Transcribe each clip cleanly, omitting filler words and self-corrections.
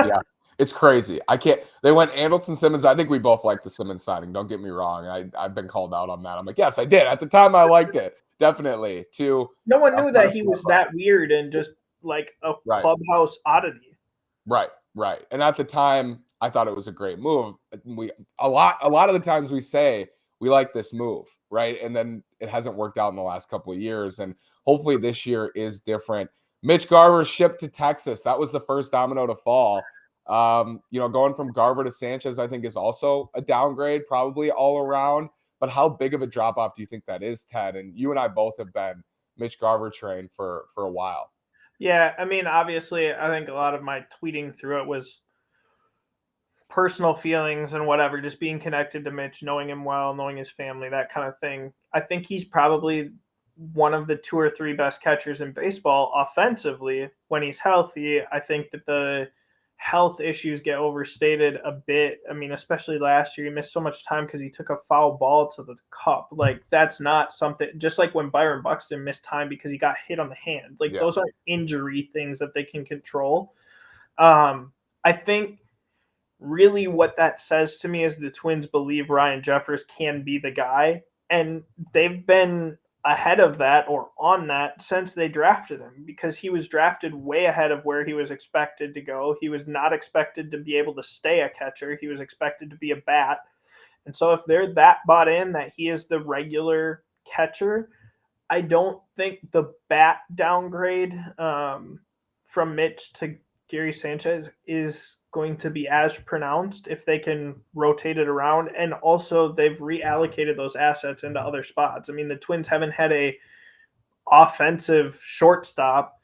Yeah, it's crazy. I can't. They went Anderson, Simmons. I think we both like the Simmons signing. Don't get me wrong. I've been called out on that. I'm like, yes, I did. At the time, I liked it definitely. No one knew that he was that weird and just like a Right, clubhouse oddity. right. And at the time, I thought it was a great move. A lot of the times we say we like this move, right? And then it hasn't worked out in the last couple of years. And hopefully this year is different. Mitch Garver shipped to Texas. That was the first domino to fall. Going from Garver to Sanchez, I think, is also a downgrade, probably all around. But how big of a drop off do you think that is, Ted? And you and I both have been Mitch Garver train for a while. Yeah, I mean, obviously, I think a lot of my tweeting through it was personal feelings and whatever, just being connected to Mitch, knowing him well, knowing his family, that kind of thing. I think he's probably one of the 2 or 3 best catchers in baseball offensively when he's healthy. I think that the health issues get overstated a bit. I mean, especially last year, he missed so much time because he took a foul ball to the cup. Like, that's not something, just like when Byron Buxton missed time because he got hit on the hand. Like, those aren't injury things that they can control. I think really what that says to me is the Twins believe Ryan Jeffers can be the guy, and they've been ahead of that or on that since they drafted him, because he was drafted way ahead of where he was expected to go. He was not expected to be able to stay a catcher. He was expected to be a bat. And so if they're that bought in that he is the regular catcher, I don't think the bat downgrade from Mitch to Gary Sanchez is going to be as pronounced if they can rotate it around. And also, they've reallocated those assets into other spots. I mean, the Twins haven't had a offensive shortstop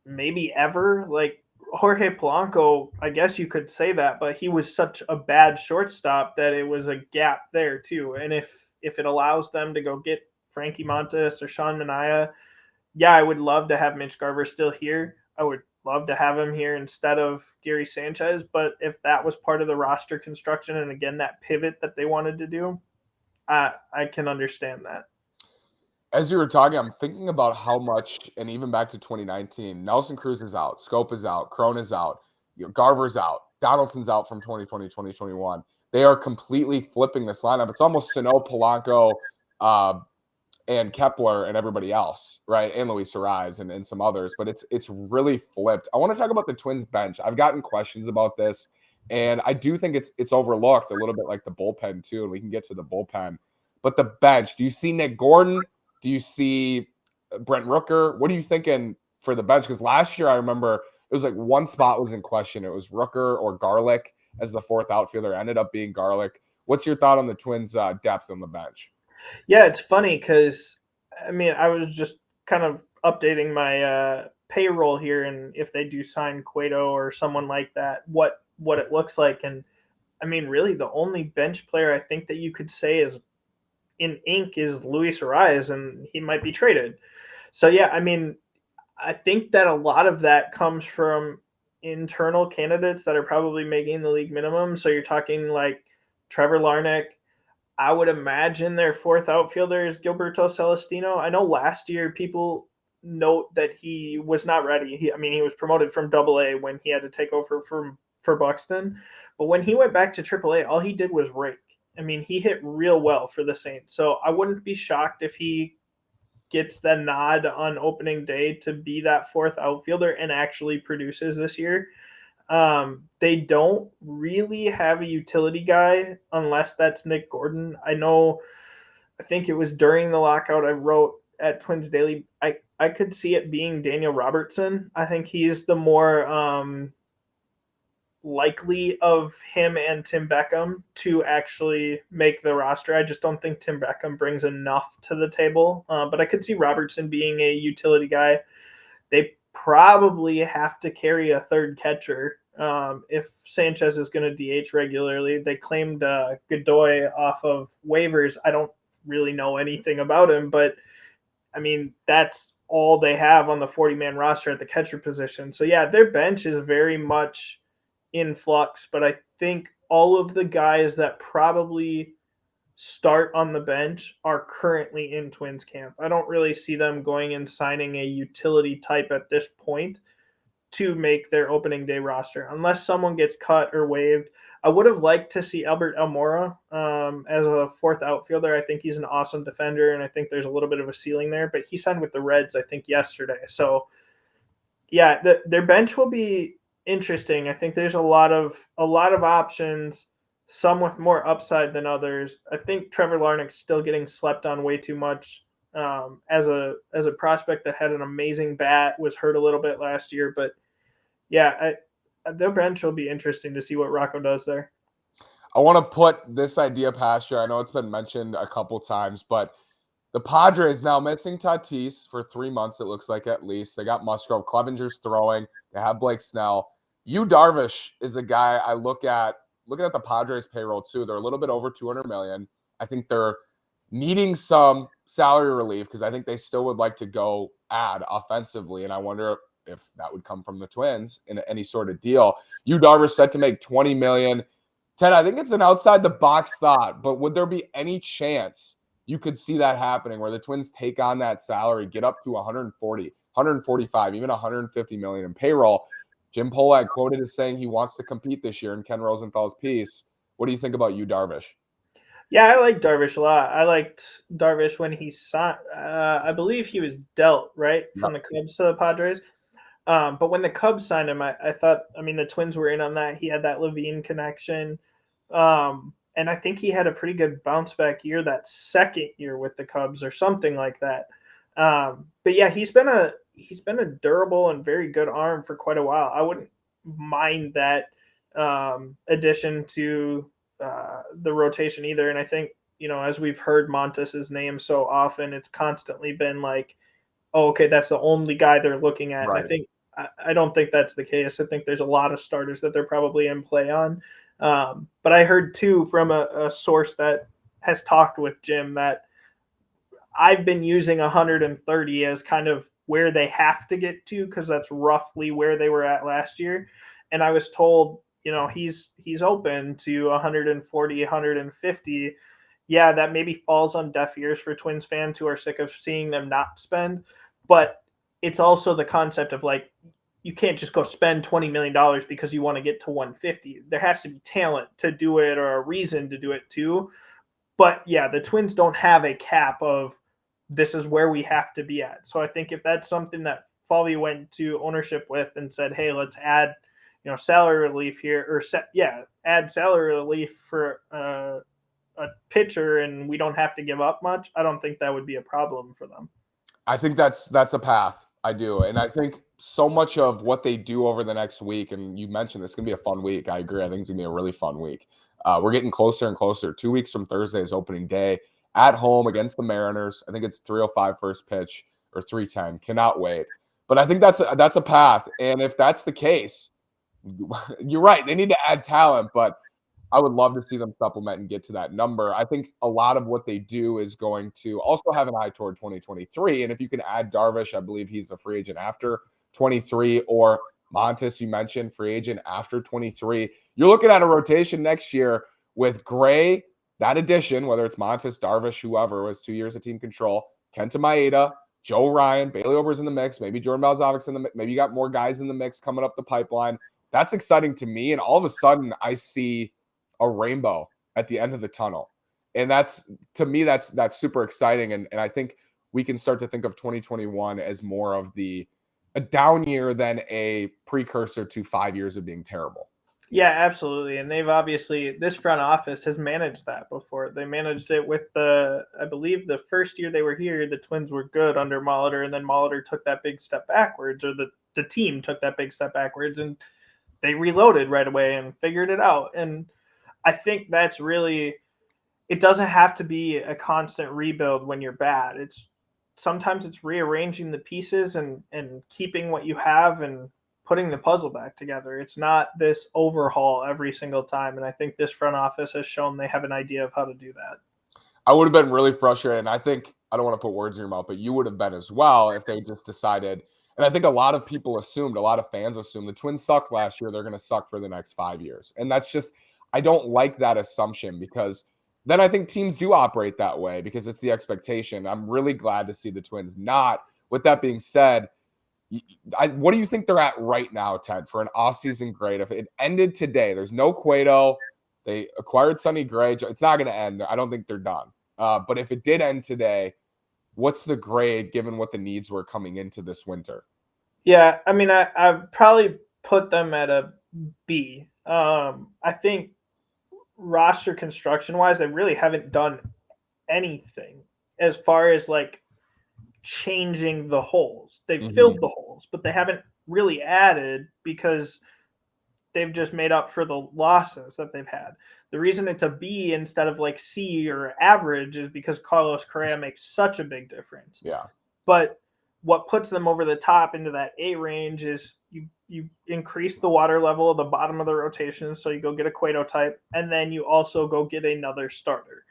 maybe ever. Like Jorge Polanco, I guess you could say that, but he was such a bad shortstop that it was a gap there too. And if it allows them to go get Frankie Montas or Sean Manaea, yeah, I would love to have Mitch Garver still here. I would love to have him here instead of Gary Sanchez. But if that was part of the roster construction and, again, that pivot that they wanted to do, I can understand that. As you were talking, I'm thinking about how much, and even back to 2019, Nelson Cruz is out, Scope is out, Crone is out, Garver's out, Donaldson's out from 2020, 2021. They are completely flipping this lineup. It's almost Sano, Polanco, and Kepler and everybody else, right? And Luis Arraez and some others, but it's really flipped. I want to talk about the Twins bench. I've gotten questions about this, and I do think it's overlooked a little bit, like the bullpen too, and we can get to the bullpen. But the bench, do you see Nick Gordon? Do you see Brent Rooker? What are you thinking for the bench? Because last year I remember it was like one spot was in question. It was Rooker or Garlick as the 4th outfielder. It ended up being Garlick. What's your thought on the Twins' depth on the bench? Yeah, it's funny because, I mean, I was just kind of updating my payroll here, and if they do sign Cueto or someone like that, what it looks like. And I mean, really, the only bench player I think that you could say is in ink is Luis Arraez, and he might be traded. So yeah, I mean, I think that a lot of that comes from internal candidates that are probably making the league minimum. So you're talking like Trevor Larnach. I would imagine their 4th outfielder is Gilberto Celestino. I know last year people note that he was not ready. He was promoted from AA when he had to take over for Buxton. But when he went back to AAA, all he did was rake. I mean, he hit real well for the Saints. So I wouldn't be shocked if he gets the nod on opening day to be that 4th outfielder and actually produces this year. They don't really have a utility guy unless that's Nick Gordon. I think it was during the lockout I wrote at Twins Daily, I could see it being Daniel Robertson. I think he's the more likely of him and Tim Beckham to actually make the roster. I just don't think Tim Beckham brings enough to the table. But I could see Robertson being a utility guy. They probably have to carry a 3rd catcher if Sanchez is going to DH regularly. They claimed Godoy off of waivers. I don't really know anything about him, but I mean, that's all they have on the 40-man roster at the catcher position. So yeah, their bench is very much in flux, but I think all of the guys that probably start on the bench are currently in Twins camp. I don't really see them going and signing a utility type at this point to make their opening day roster unless someone gets cut or waived. I would have liked to see Albert Almora as a fourth outfielder. I think he's an awesome defender, and I think there's a little bit of a ceiling there. But he signed with the Reds, I think, yesterday. So, yeah, their bench will be interesting. I think there's a lot of options, some with more upside than others. I think Trevor Larnach's still getting slept on way too much as a prospect that had an amazing bat, was hurt a little bit last year. But, yeah, their bench will be interesting to see what Rocco does there. I want to put this idea past you. I know it's been mentioned a couple times, but the Padres now missing Tatis for 3 months, it looks like at least. They got Musgrove. Clevenger's throwing. They have Blake Snell. Yu Darvish is a guy I looking at the Padres payroll too. They're a little bit over $200 million. I think they're needing some salary relief because I think they still would like to go add offensively, and I wonder if that would come from the Twins in any sort of deal. Yu Darvish set to make $20 million. Ted, I think it's an outside the box thought, but would there be any chance you could see that happening where the Twins take on that salary, get up to 140, 145, even 150 million in payroll? Jim Polak quoted as saying he wants to compete this year in Ken Rosenthal's piece. What do you think about Yu Darvish? Yeah, I like Darvish a lot. I liked Darvish when he signed. I believe he was dealt, right, from the Cubs to the Padres. But when the Cubs signed him, I thought, I mean, the Twins were in on that. He had that Levine connection. And I think he had a pretty good bounce back year that second year with the Cubs or something like that. But yeah, he's been a durable and very good arm for quite a while. I wouldn't mind that addition to the rotation either. And I think, as we've heard Montas's name so often, it's constantly been like, oh, okay, that's the only guy they're looking at. Right. And I don't think that's the case. I think there's a lot of starters that they're probably in play on. But I heard too from a source that has talked with Jim that I've been using 130 as kind of where they have to get to, because that's roughly where they were at last year. And I was told, he's open to 140, 150. Yeah, that maybe falls on deaf ears for Twins fans who are sick of seeing them not spend. But it's also the concept of like, you can't just go spend $20 million because you want to get to 150. There has to be talent to do it or a reason to do it too. But yeah, the Twins don't have a cap of this is where we have to be at. So I think if that's something that Falvey went to ownership with and said, hey, let's add, salary relief here, or add salary relief for a pitcher and we don't have to give up much, I don't think that would be a problem for them. I think that's a path. I do. And I think so much of what they do over the next week, and you mentioned this is going to be a fun week. I agree. I think it's going to be a really fun week. We're getting closer and closer. 2 weeks from Thursday is opening day at home against the Mariners. I think it's 3:05 first pitch or 3:10. Cannot wait. But I think that's a path. And if that's the case, you're right. They need to add talent, but I would love to see them supplement and get to that number. I think a lot of what they do is going to also have an eye toward 2023. And if you can add Darvish, I believe he's a free agent after 23, or Montas, you mentioned, free agent after 23. You're looking at a rotation next year with Gray, that addition, whether it's Montas, Darvish, whoever, was 2 years of team control, Kenta Maeda, Joe Ryan, Bailey Ober's in the mix, maybe Jordan Balzovic's in the mix, maybe you got more guys in the mix coming up the pipeline. That's exciting to me. And all of a sudden, I see a rainbow at the end of the tunnel. And that's, to me, that's super exciting. And I think we can start to think of 2021 as more of a down year than a precursor to 5 years of being terrible. Yeah, absolutely. And they've obviously, this front office has managed that before. They managed it with I believe the first year they were here, the Twins were good under Molitor, and then Molitor took that big step backwards, or the team took that big step backwards, and they reloaded right away and figured it out. And I think that's really, it doesn't have to be a constant rebuild when you're bad. Sometimes it's rearranging the pieces and keeping what you have and putting the puzzle back together. It's not this overhaul every single time. And I think this front office has shown they have an idea of how to do that. I would have been really frustrated. And I think, I don't want to put words in your mouth, but you would have been as well if they just decided. And I think a lot of people assumed, a lot of fans assumed the Twins sucked last year. They're going to suck for the next 5 years. And that's just, I don't like that assumption, because then I think teams do operate that way because it's the expectation. I'm really glad to see the Twins not. With that being said, What do you think they're at right now, Ted, for an offseason grade? If it ended today, there's no Cueto. They acquired Sonny Gray. It's not going to end. I don't think they're done. But if it did end today, what's the grade given what the needs were coming into this winter? Yeah, I mean, I'd probably put them at a B. I think roster construction wise, they really haven't done anything as far as like changing the holes. They've filled the holes, but they haven't really added because they've just made up for the losses that they've had. The reason it's a B instead of like C or average is because Carlos Correa makes such a big difference. Yeah. But what puts them over the top into that A range is you increase the water level of the bottom of the rotation, so you go get a Cueto type, and then you also go get another starter.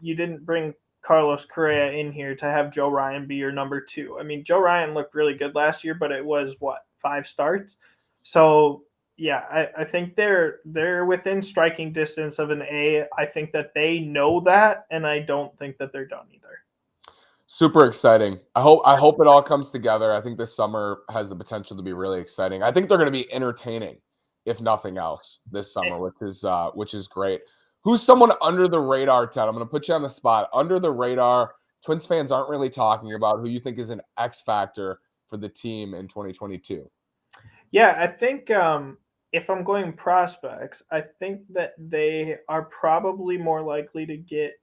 You didn't bring Carlos Correa in here to have Joe Ryan be your number 2. I mean, Joe Ryan looked really good last year, but it was 5 starts. So yeah, I think they're within striking distance of an A. I think that they know that, and I don't think that they're done either. Super exciting. I hope it all comes together. I think this summer has the potential to be really exciting. I think they're going to be entertaining, if nothing else, this summer, which is great. Who's someone under the radar, Ted? I'm going to put you on the spot. Under the radar, Twins fans aren't really talking about who you think is an X factor for the team in 2022. Yeah, I think if I'm going prospects, I think that they are probably more likely to get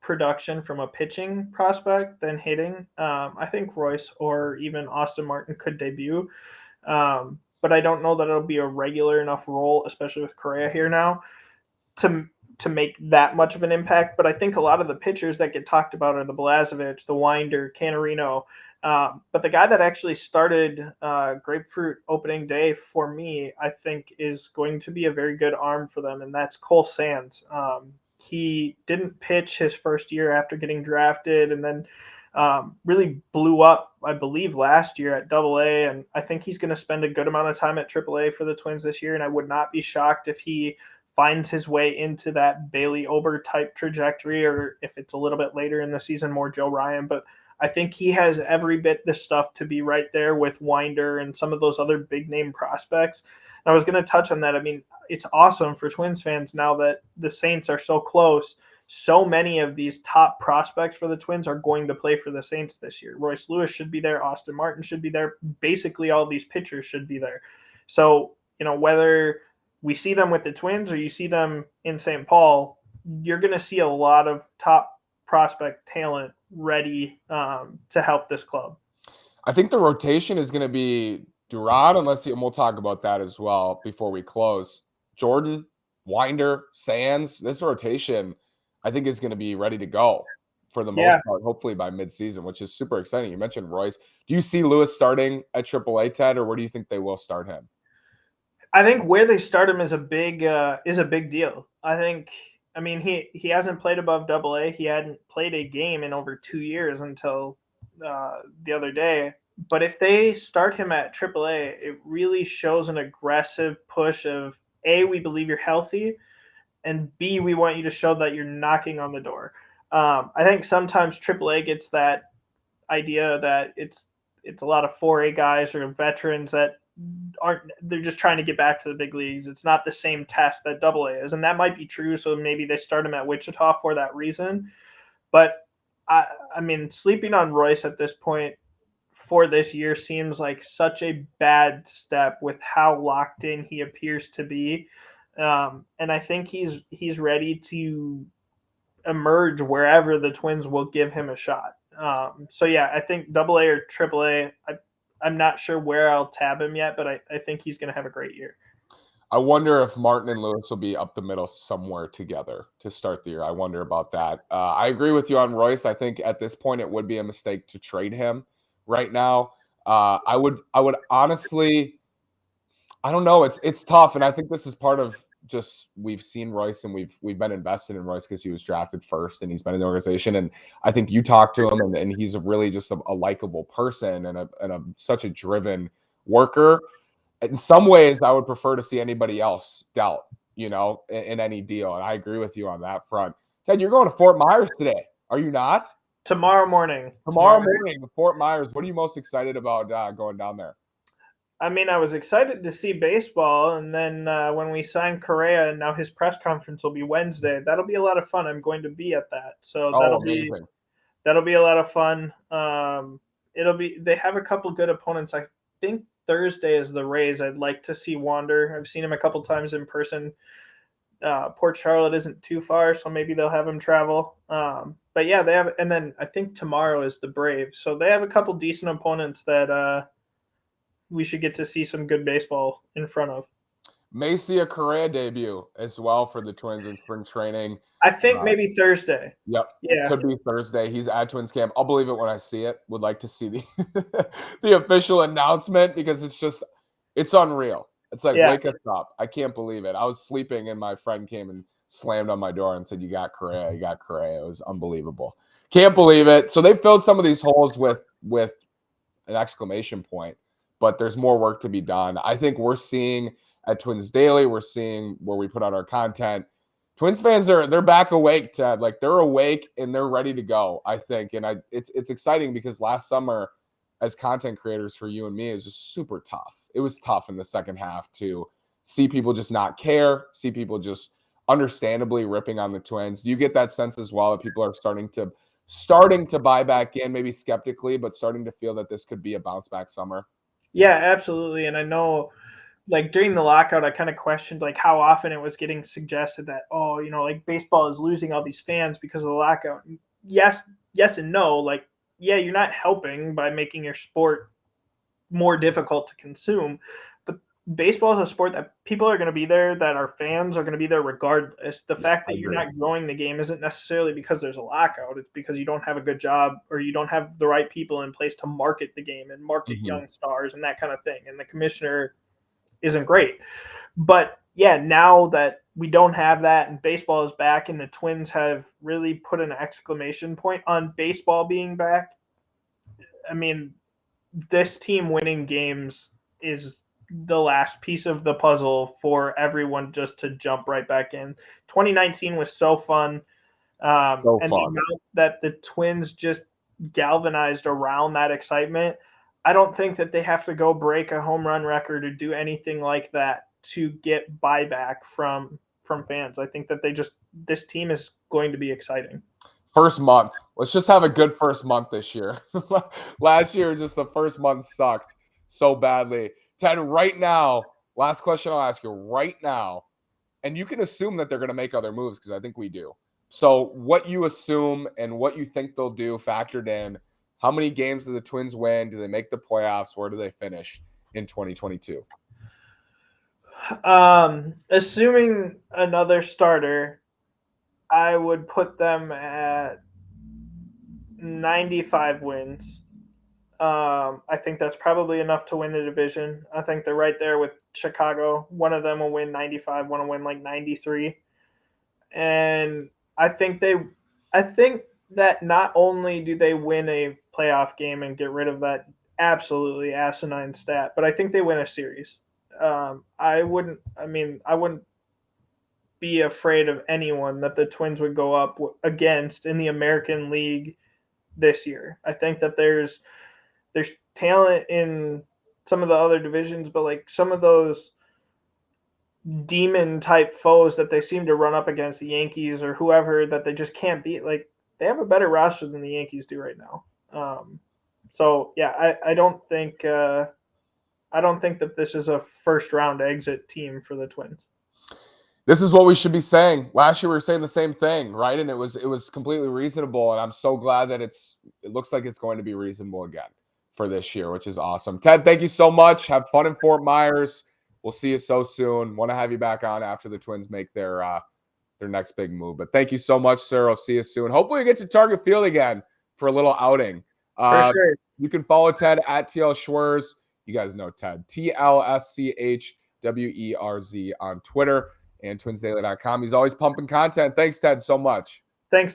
production from a pitching prospect than hitting. I think Royce or even Austin Martin could debut, but I don't know that it'll be a regular enough role, especially with Correa here now, to make that much of an impact. But I think a lot of the pitchers that get talked about are the Blazovic, the Winder, Canarino. But the guy that actually started Grapefruit opening day for me, I think, is going to be a very good arm for them, and that's Cole Sands. He didn't pitch his first year after getting drafted, and then really blew up, I believe, last year at AA. And I think he's going to spend a good amount of time at AAA for the Twins this year, and I would not be shocked if he finds his way into that Bailey Ober type trajectory, or if it's a little bit later in the season, more Joe Ryan. But I think he has every bit the stuff to be right there with Winder and some of those other big name prospects. And I was going to touch on that. I mean, it's awesome for Twins fans now that the Saints are so close. So many of these top prospects for the Twins are going to play for the Saints this year. Royce Lewis should be there. Austin Martin should be there. Basically, all these pitchers should be there. So, whether we see them with the Twins or you see them in St. Paul, you're going to see a lot of top prospect talent ready to help this club. I think the rotation is going to be Durant, and we'll talk about that as well before we close. Jordan, Winder, Sands, this rotation, I think, is going to be ready to go for the most part, hopefully by midseason, which is super exciting. You mentioned Royce. Do you see Lewis starting at AAA, Ted, or where do you think they will start him? I think where they start him is a big deal. I mean, he hasn't played above AA. He hadn't played a game in over 2 years until the other day. But if they start him at AAA, it really shows an aggressive push of A, we believe you're healthy, and B, we want you to show that you're knocking on the door. I think sometimes AAA gets that idea that it's a lot of 4A guys or veterans that they're just trying to get back to the big leagues. It's not the same test that AA is, and that might be true. So maybe they start him at Wichita for that reason. But I mean, sleeping on Royce at this point for this year seems like such a bad step with how locked in he appears to be. And I think he's ready to emerge wherever the Twins will give him a shot. So yeah, I think AA or AAA, I'm not sure where I'll tab him yet, but I think he's going to have a great year. I wonder if Martin and Lewis will be up the middle somewhere together to start the year. I wonder about that. I agree with you on Royce. I think at this point it would be a mistake to trade him right now. I would honestly, I don't know. It's tough, and I think this is part of just we've seen Royce and we've been invested in Royce because he was drafted first and he's been in the organization. And I think you talk to him and he's really just a likable person and such a driven worker. In some ways, I would prefer to see anybody else dealt, in any deal. And I agree with you on that front. Ted, you're going to Fort Myers today. Are you not? Tomorrow morning. Tomorrow morning, Fort Myers. What are you most excited about going down there? I mean, I was excited to see baseball, and then when we signed Correa, and now his press conference will be Wednesday. That'll be a lot of fun. I'm going to be at that, so Oh, amazing. that'll be a lot of fun. They have a couple good opponents. I think Thursday is the Rays. I'd like to see Wander. I've seen him a couple times in person. Port Charlotte isn't too far, so maybe they'll have him travel. But yeah, they have, and then I think tomorrow is the Braves. So they have a couple decent opponents that we should get to see some good baseball in front of. May see a Correa debut as well for the Twins in spring training. I think maybe Thursday. Yep. Yeah. Could be Thursday. He's at Twins camp. I'll believe it when I see it. Would like to see the the official announcement because it's unreal. It's like, wake us up. I can't believe it. I was sleeping and my friend came and slammed on my door and said, you got Correa. You got Correa. It was unbelievable. Can't believe it. So they filled some of these holes with an exclamation point, but there's more work to be done. I think we're seeing at Twins Daily, we're seeing where we put out our content. Twins fans they're back awake, Ted. Like they're awake and they're ready to go, I think. And it's exciting because last summer, as content creators for you and me, it was just super tough. It was tough in the second half to see people just not care, see people just understandably ripping on the Twins. Do you get that sense as well that people are starting to buy back in, maybe skeptically, but starting to feel that this could be a bounce back summer? Yeah, absolutely. And I know like during the lockout, I kind of questioned like how often it was getting suggested that, oh, like baseball is losing all these fans because of the lockout. Yes and no. Like, yeah, you're not helping by making your sport more difficult to consume, but baseball is a sport that people are going to be there, that our fans are going to be there regardless. The fact that you're not growing the game isn't necessarily because there's a lockout. It's because you don't have a good job or you don't have the right people in place to market the game and market young stars and that kind of thing. And the commissioner isn't great. But yeah, now that we don't have that and baseball is back and the Twins have really put an exclamation point on baseball being back, I mean, this team winning games is the last piece of the puzzle for everyone just to jump right back in. 2019 was so fun. And the amount that the Twins just galvanized around that excitement, I don't think that they have to go break a home run record or do anything like that to get buyback from fans. I think that this team is going to be exciting. First month. Let's just have a good first month this year. Last year, just the first month sucked so badly. Ted, right now, last question I'll ask you right now, and you can assume that they're going to make other moves because I think we do. So what you assume and what you think they'll do factored in, how many games do the Twins win? Do they make the playoffs? Where do they finish in 2022? Assuming another starter, I would put them at 95 wins. I think that's probably enough to win the division. I think they're right there with Chicago. One of them will win 95, one will win like 93. And I think that not only do they win a playoff game and get rid of that absolutely asinine stat, but I think they win a series. I wouldn't be afraid of anyone that the Twins would go up against in the American League this year. I think that there's talent in some of the other divisions, but like some of those demon type foes that they seem to run up against, the Yankees or whoever, that they just can't beat. Like they have a better roster than the Yankees do right now. So yeah, I don't think that this is a first round exit team for the Twins. This is what we should be saying. Last year we were saying the same thing, right? And it was completely reasonable. And I'm so glad that it looks like it's going to be reasonable again for this year, which is awesome. Ted, thank you so much. Have fun in Fort Myers. We'll see you so soon. Want to have you back on after the Twins make their next big move. But thank you so much, sir. I'll see you soon. Hopefully we get to Target Field again for a little outing. For sure. You can follow Ted at TL Schwerz. You guys know Ted. TLSCHWERZ on Twitter and twinsdaily.com. He's always pumping content. Thanks, Ted, so much.